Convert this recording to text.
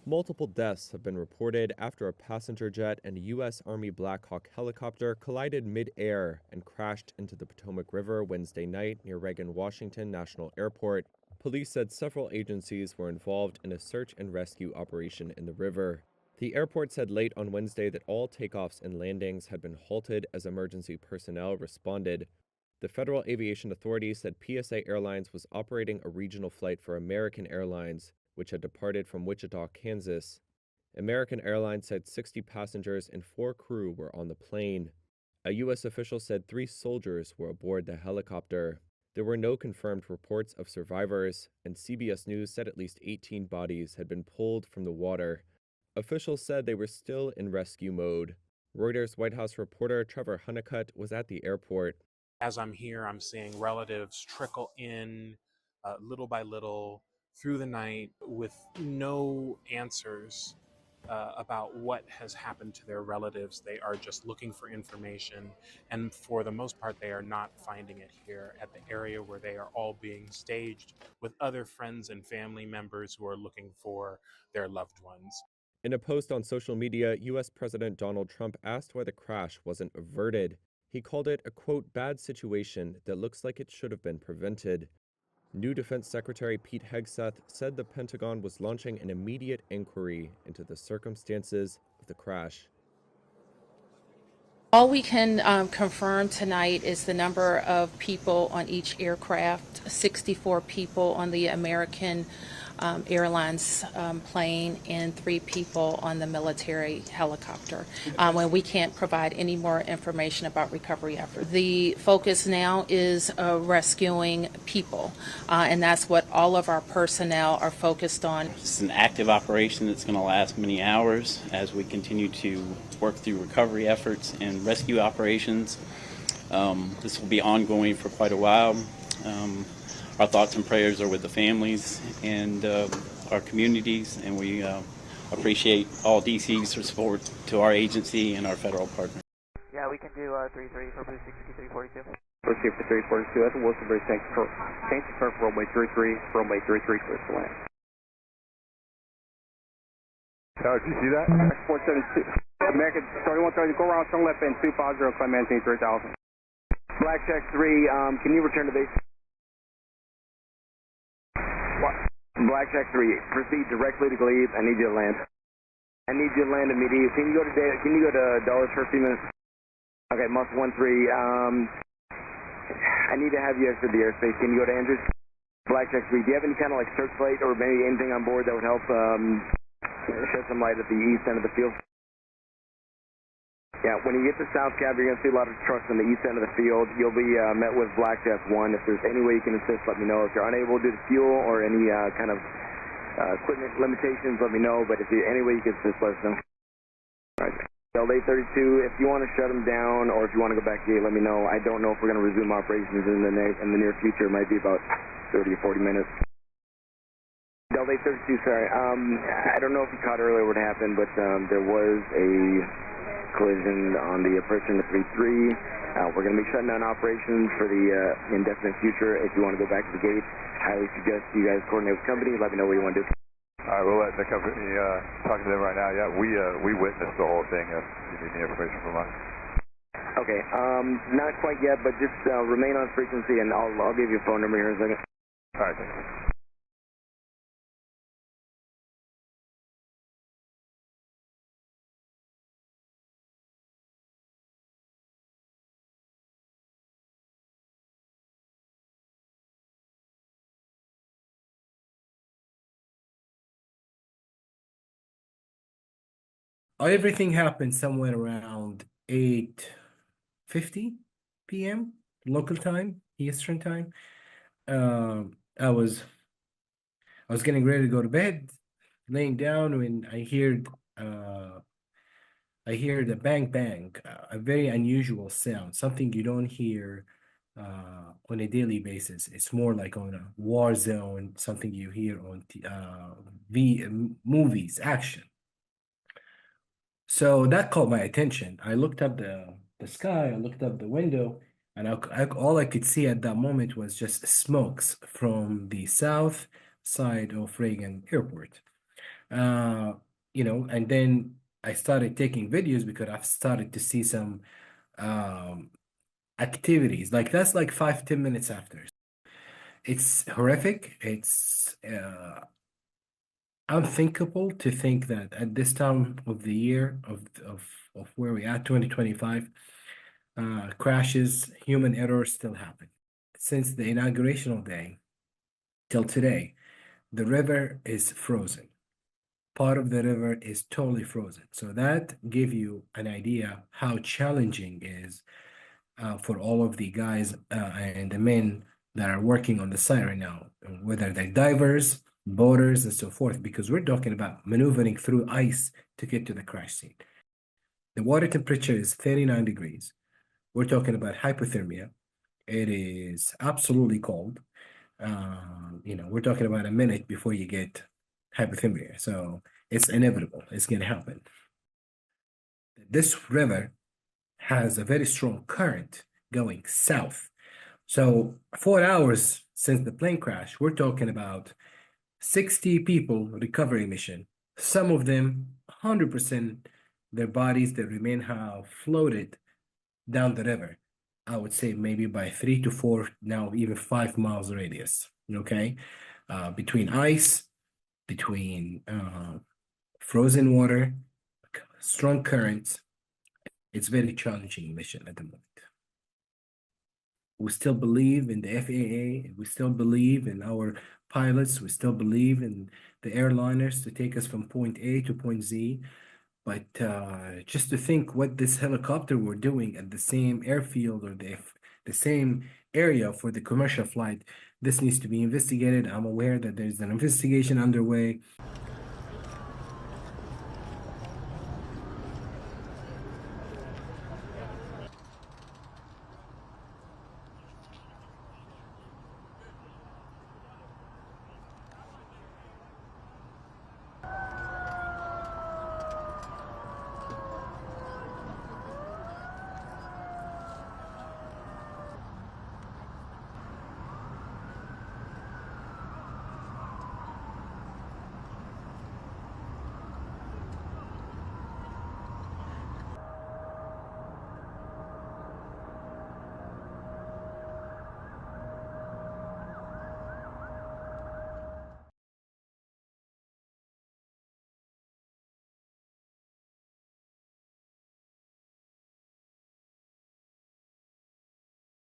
Multiple deaths have been reported after a passenger jet and a U.S. Army Black Hawk helicopter collided midair and crashed into the Potomac River Wednesday night near Reagan Washington National Airport. Police said several agencies were involved in a search and rescue operation in the river. The airport said late on Wednesday that all takeoffs and landings had been halted as emergency personnel responded. The Federal Aviation Authority said PSA Airlines was operating a regional flight for American Airlines, which had departed from Wichita, Kansas. American Airlines said 60 passengers and 4 crew were on the plane. A U.S. official said 3 soldiers were aboard the helicopter. There were no confirmed reports of survivors, and CBS News said at least 18 bodies had been pulled from the water. Officials said they were still in rescue mode. Reuters White House reporter Trevor Honeycutt was at the airport. As I'm here, I'm seeing relatives trickle in little by little through the night with no answers about what has happened to their relatives. They are just looking for information, and for the most part, they are not finding it here at the area where they are all being staged with other friends and family members who are looking for their loved ones. In a post on social media, U.S. President Donald Trump asked why the crash wasn't averted. He called it a, quote, bad situation that looks like it should have been prevented. New Defense Secretary Pete Hegseth said the Pentagon was launching an immediate inquiry into the circumstances of the crash. All we can confirm tonight is the number of people on each aircraft, 64 people on the American Airlines plane and 3 people on the military helicopter. And we can't provide any more information about recovery efforts. The focus now is rescuing people, and that's what all of our personnel are focused on. It's an active operation that's going to last many hours as we continue to work through recovery efforts and rescue operations. This will be ongoing for quite a while. Our thoughts and prayers are with the families and our communities, and we appreciate all DC's support to our agency and our federal partners. Yeah, we can do 3-3 for Blue 6342. Proceed for 342, that's Wilson Bridge, change to turn for runway 33, runway 33, clear to land. Tower, did you see that? X472, American 3130, go around, turn left end 250, climb maintain 3000. Blackjack 3, can you return to base? Blackjack 3, proceed directly to Glebe. I need you to land. I need you to land immediately. Can you go to Dulles for a few minutes? Okay, Muscle 1-3. I need to have you exit the airspace. Can you go to Andrews? Blackjack 3, do you have any kind of like searchlight or maybe anything on board that would help shed some light at the east end of the field? Yeah, when you get to South Cab, you're going to see a lot of trucks on the east end of the field. You'll be met with Blackjack 1. If there's any way you can assist, let me know. If you're unable to do the fuel or any kind of equipment limitations, let me know. But if you any way you can assist, let us know. All right. Delta 32, if you want to shut them down or if you want to go back to gate, let me know. I don't know if we're going to resume operations in the near future. It might be about 30 or 40 minutes. Delta 32, sorry. I don't know if you caught earlier what happened, but there was a collision on the approach in the 3-3. We're going to be shutting down operations for the indefinite future. If you want to go back to the gate, I highly suggest you guys coordinate with the company. Let me know what you want to do. All right, we'll let the company, talking to them right now. Yeah, we witnessed the whole thing. If you need any information from us. Okay, not quite yet, but just remain on frequency, and I'll give you a phone number here in a second. All right, thanks. Everything happened somewhere around 8:50 p.m. local time, Eastern time. I was getting ready to go to bed, laying down when I heard the bang bang, a very unusual sound, something you don't hear on a daily basis. It's more like on a war zone, something you hear on movies, action. So that caught my attention. I looked up the sky, I looked up the window, and all I could see at that moment was just smokes from the south side of Reagan Airport. And then I started taking videos because I've started to see some activities. Like that's like 5-10 minutes after. It's horrific. It's unthinkable to think that at this time of the year of where we are, 2025, crashes, human errors still happen. Since the inaugurational day till today, the river is frozen. Part of the river is totally frozen. So that give you an idea how challenging it is for all of the guys and the men that are working on the site right now, whether they're divers, boaters, and so forth, because we're talking about maneuvering through ice to get to the crash scene. The water temperature is 39 degrees. We're talking about hypothermia. It is absolutely cold. We're talking about a minute before you get hypothermia. So it's inevitable. It's going to happen. This river has a very strong current going south. So 4 hours since the plane crash, we're talking about 60 people recovery mission. Some of them, 100%, their bodies that remain have floated down the river. I would say maybe by 3 to 4, now even 5 miles radius. Okay, between ice, between frozen water, strong currents. It's very challenging mission at the moment. We still believe in the FAA. We still believe in our pilots. We still believe in the airliners to take us from point A to point Z. But just to think what this helicopter were doing at the same airfield or the same area for the commercial flight, this needs to be investigated. I'm aware that there's an investigation underway.